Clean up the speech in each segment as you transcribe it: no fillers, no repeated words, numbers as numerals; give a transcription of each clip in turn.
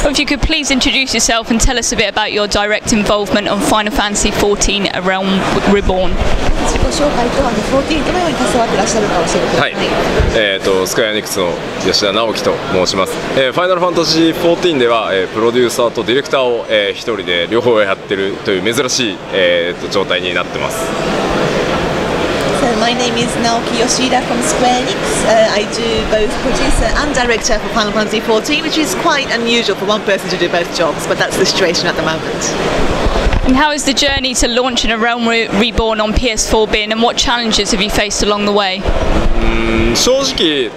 If you could please introduce yourself and tell us a bit about your direct involvement on Final Fantasy XIV Realm Reborn. 自己紹介と14どのように携わっていらっしゃるか教えてください。はい、スクエアエニックスの吉田直樹と申します。ファイナルファンタジー14では、プロデューサーとディレクターを、一人で両方やってるという珍しい、状態になってます。So my name is Naoki Yoshida from Square Enix. I do both producer and director for Final Fantasy XIV, which is quite unusual for one person to do both jobs, but that's the situation at the moment. And how is the journey to launching a Realm Reborn on PS4 been, and what challenges have you faced along the way? 正直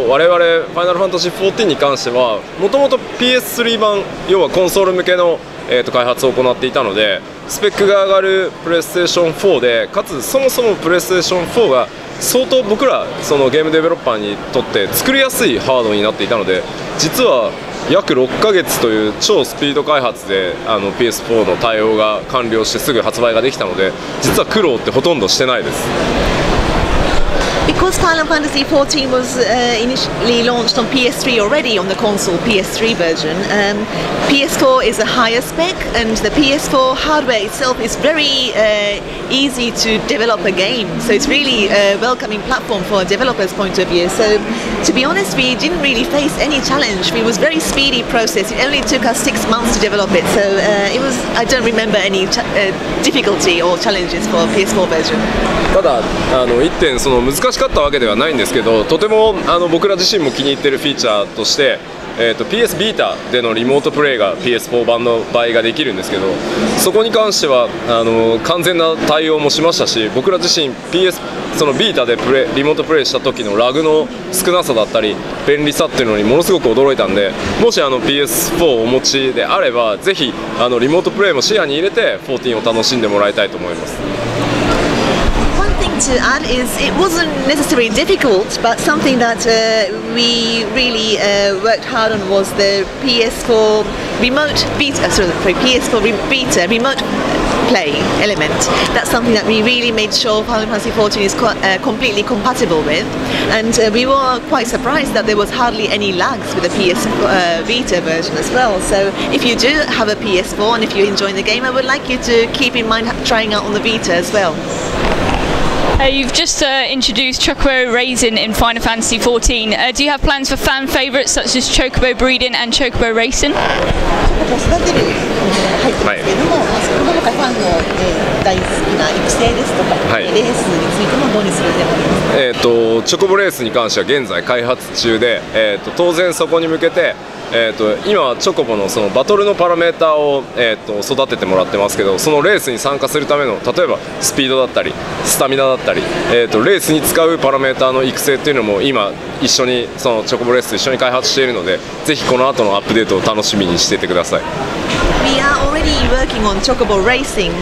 我々ファイナルファンタジー14に関してはもともと PS3 版要はコンソール向けの開発を行っていたので、スペックが上がるプレイステーション4で、かつそもそもプレイステーション4が相当僕らゲームデベロッパーにとって作りやすいハードになっていたので、実は約6ヶ月という超スピード開発でPS4 の対応が完了してすぐ発売ができたので、実は苦労ってほとんどしてないです。Because Final Fantasy XIV was initially launched on PS3 already on the console PS3 version, PS4 is a higher spec, and the PS4 hardware itself is very easy to develop a game. So it's really a welcoming platform for a developer's point of view. So to be honest, we didn't really face any challenge. It was a very speedy process. It only took us 6 months to develop it. So I don't remember any difficulty or challenges for PS4 version. ただ一点難しかったわけではないんですけど、とても僕ら自身も気に入っているフィーチャーとして、PS ビータでのリモートプレイが PS4 版の場合ができるんですけど、そこに関しては完全な対応もしましたし、僕ら自身 ビータでリモートプレイした時のラグの少なさだったり便利さっていうのにものすごく驚いたんで、もしPS4 をお持ちであればぜひリモートプレイも視野に入れて14を楽しんでもらいたいと思います。To add is it wasn't necessarily difficult, but something that we really worked hard on was the PS4 remote beta, PS4 beta remote play element. That's something that we really made sure Final Fantasy XIV is completely compatible with, and we were quite surprised that there was hardly any lags with the PS Vita version as well. So if you do have a PS4 and if you're enjoying the game, I would like you to keep in mind trying out on the Vita as well. You've just introduced Chocobo Racing in Final Fantasy XIV. Do you have plans for fan favourites such as Chocobo Breeding and Chocobo Racing? チョコボレースに関しては現在開発中で、当然そこに向けて今はチョコボのバトルのパラメーターを、育ててもらってますけど、そのレースに参加するための例えばスピードだったりスタミナだったり、レースに使うパラメーターの育成っていうのも今一緒にチョコボレースと一緒に開発しているので、ぜひこの後のアップデートを楽しみにしていてください。We are already working on Chocobo Racing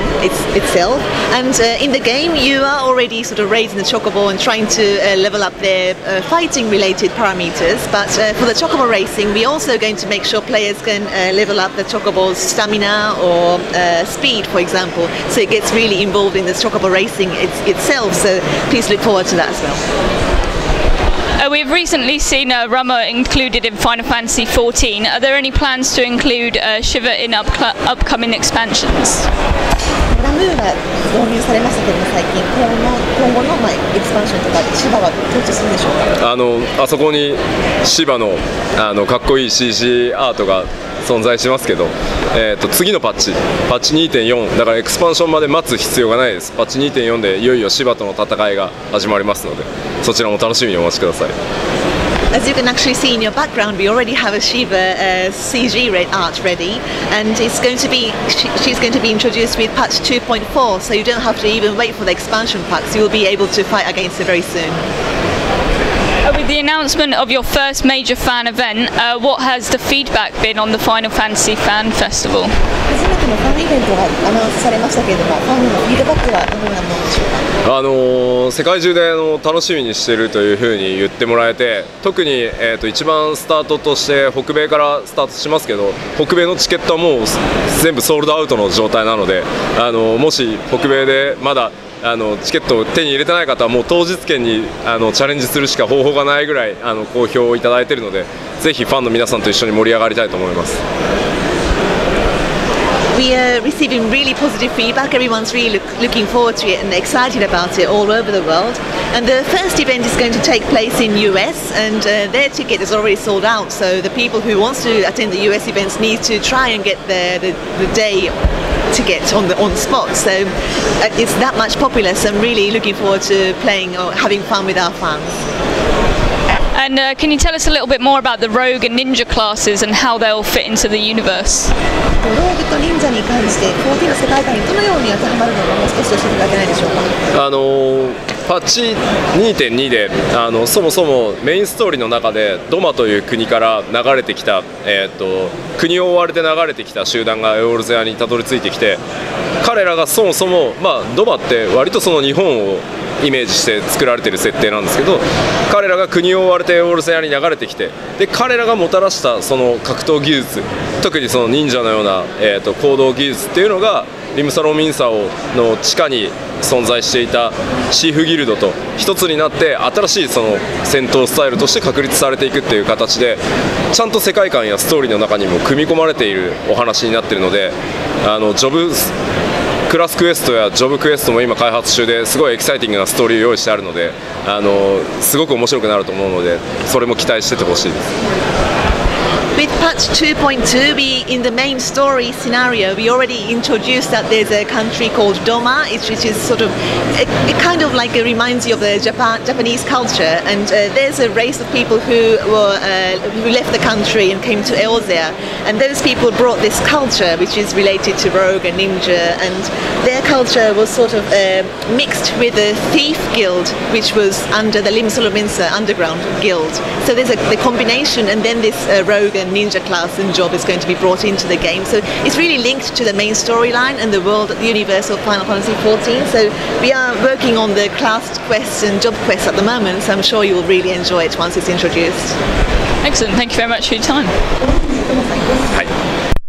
itself, and in the game you are already sort of raising the Chocobo and trying to level up their fighting-related parameters. But for the Chocobo Racing, we're also going to make sure players can level up the Chocobo's stamina or speed, for example. So it gets really involved in the Chocobo Racing itself. So please look forward to that as well. We've recently seen Rama included in Final Fantasy XIV. Are there any plans to include Shiva in upcoming expansions? ラムーが導入されましたけども、最近今後のエクスパンションとかシバは登場するんでしょうか。あそこにシバのかっこいい CG アートが存在しますけど、次のパッチ 2.4 だからエクスパンションまで待つ必要がないです。パッチ 2.4 でいよいよシバとの戦いが始まりますので、そちらも楽しみにお待ちください。As you can actually see in your background, we already have a Shiva CG art ready, and she's going to be introduced with patch 2.4, so you don't have to even wait for the expansion packs. You'll be able to fight against her very soon. With the announcement of your first major fan event, what has the feedback been on the Final Fantasy Fan Festival? 初めてのファンイベントがアナウンスされましたけれども、ファンのフィードバックはどのようなものでしょうか。世界中で楽しみにしているというふうに言ってもらえて、特に、一番スタートとして北米からスタートしますけど、北米のチケットはもう全部ソールドアウトの状態なので、もし北米でまだチケットを手に入れてない方はもう当日券にチャレンジするしか方法がないぐらい好評をいただいているので、ぜひファンの皆さんと一緒に盛り上がりたいと思います。We are receiving really positive feedback. Everyone's really looking forward to it and excited about it all over the world. And the first event is going to take place in US, and their ticket is already sold out. So the people who want to attend the US events need to try and get the day ticket on the spot. So it's that much popular. So I'm really looking forward to playing or having fun with our fans. And can you tell us a little bit more about the Rogue and Ninja classes and how they'll fit into the universe? ローグと忍者に関して14の世界観にどのように当てはまるのかもう少し教えていただけないでしょうか。パッチ 2.2 でそもそもメインストーリーの中でドマという国から流れてきた、国を追われて流れてきた集団がエオルゼアにたどり着いてきて、彼らがそもそも、ドマって割とその日本をイメージして作られている設定なんですけど、彼らが国を追われてエオルゼアに流れてきて、で彼らがもたらしたその格闘技術、特にその忍者のような、行動技術っていうのがリムサロン・ミンサオの地下に存在していたシーフギルドと一つになって新しいその戦闘スタイルとして確立されていくっていう形で、ちゃんと世界観やストーリーの中にも組み込まれているお話になっているので、ジョブクラスクエストやジョブクエストも今開発中ですごいエキサイティングなストーリーを用意してあるので、すごく面白くなると思うので、それも期待しててほしいです。With patch 2.2, in the main story scenario, we already introduced that there's a country called Doma, which is sort of, it kind of like reminds you of the Japanese culture, and there's a race of people who left the country and came to Eorzea, and those people brought this culture which is related to Rogue and Ninja, and their culture was sort of mixed with the Thief Guild, which was under the Lim Solomensa underground guild. So there's the combination, and then this Rogue and Ninja class and job is going to be brought into the game. So it's really linked to the main storyline and the world, the universe of Final Fantasy XIV. So we are working on the class quests and job quests at the moment, so I'm sure you will really enjoy it once it's introduced. Excellent, thank you very much for your time. はい